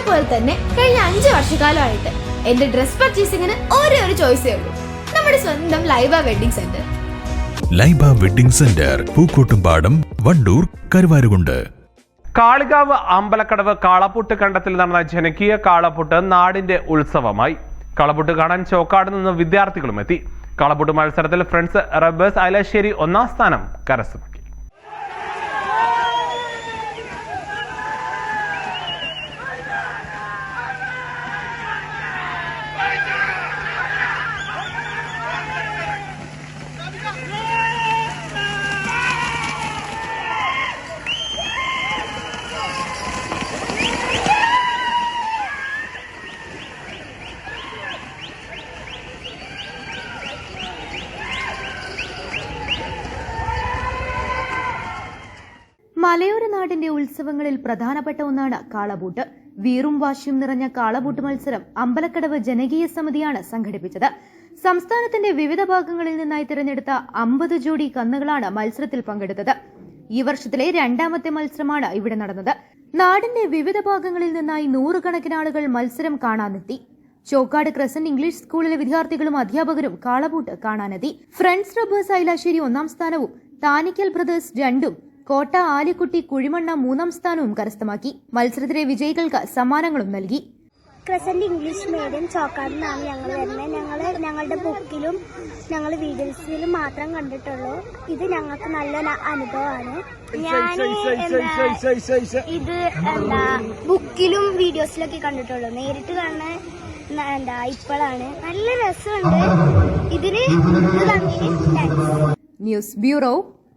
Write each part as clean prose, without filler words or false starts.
പോലെ തന്നെ കഴിഞ്ഞ 5 വർഷക്കാലമായിട്ട് എന്റെ ഡ്രസ് പർച്ചേസിംഗിന് ഒരേ ഒരു ചോയ്സേ ഉള്ളൂ, നമ്മുടെ സ്വന്തം Laiba wedding centre. Laiba wedding centre, Pookkottumpadam, Wandoor, Karuvarakundu. Kalikavu Ambalakkadavu കാളപൂട്ട് കണ്ടത്തിൽ നടന്ന ജനകീയ കാളപൂട്ട് നാടിന്റെ ഉത്സവമായി. കാളപൂട്ട് കാണാൻ ചോക്കാട് നിന്ന് വിദ്യാർത്ഥികളും എത്തി. കാളപൂട്ട് മത്സരത്തിൽ ഫ്രണ്ട്സ് റബ്ബേഴ്സ് ഐലാശ്ശേരി 1ാം സ്ഥാനം കരസ്ഥമാക്കി. മലയോര നാടിന്റെ ഉത്സവങ്ങളിൽ പ്രധാനപ്പെട്ട ഒന്നാണ് കാളപൂട്ട്. വീറും വാശിയും നിറഞ്ഞ കാളപൂട്ട് മത്സരം അമ്പലക്കടവ് ജനകീയ സമിതിയാണ് സംഘടിപ്പിച്ചത്. സംസ്ഥാനത്തിന്റെ വിവിധ ഭാഗങ്ങളിൽ നിന്നായി തിരഞ്ഞെടുത്ത 50 ജോഡി കന്നുകളാണ് മത്സരത്തിൽ പങ്കെടുത്തത്. ഈ വർഷത്തിലെ 2ാമത്തെ മത്സരമാണ് ഇവിടെ നടന്നത്. നാടിന്റെ വിവിധ ഭാഗങ്ങളിൽ നിന്നായി 100 കണക്കിന് ആളുകൾ മത്സരം കാണാനെത്തി. ചോക്കാട് ക്രസന്റ് ഇംഗ്ലീഷ് സ്കൂളിലെ വിദ്യാർത്ഥികളും അധ്യാപകരും കാളപൂട്ട് കാണാനെത്തി. ഫ്രണ്ട്സ് റബ്ബേഴ്സ് ഐലാശ്ശേരി 1ാം സ്ഥാനവും താനിക്കൽ ബ്രദേഴ്സ് 2ഉം കോട്ട ആലിക്കുട്ടി കുഴിമണ്ണ 3ാം സ്ഥാനവും കരസ്ഥമാക്കി. മത്സരത്തിലെ വിജയികൾക്ക് സമ്മാനങ്ങളും നൽകി. ക്രസന്റ് ഇംഗ്ലീഷ് മീഡിയം ചോക്കാട് നിന്നാണ് ഞങ്ങൾ വരുന്നത്. ഞങ്ങളുടെ ബുക്കിലും ഞങ്ങൾ വീഡിയോസിലും മാത്രം കണ്ടിട്ടുള്ളൂ. ഇത് ഞങ്ങൾക്ക് നല്ലൊരു അനുഭവമാണ്. ഇത് ബുക്കിലും വീഡിയോസിലൊക്കെ കണ്ടിട്ടുള്ളൂ. നേരിട്ട് കാണുന്ന ഇപ്പോഴാണ്. നല്ല രസമുണ്ട്. ഇതിന് ന്യൂസ് ബ്യൂറോ,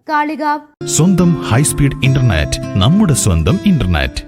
കാളികാവ്. സ്വന്തം ഹൈസ്പീഡ് ഇന്റർനെറ്റ്, നമ്മുടെ സ്വന്തം ഇന്റർനെറ്റ്.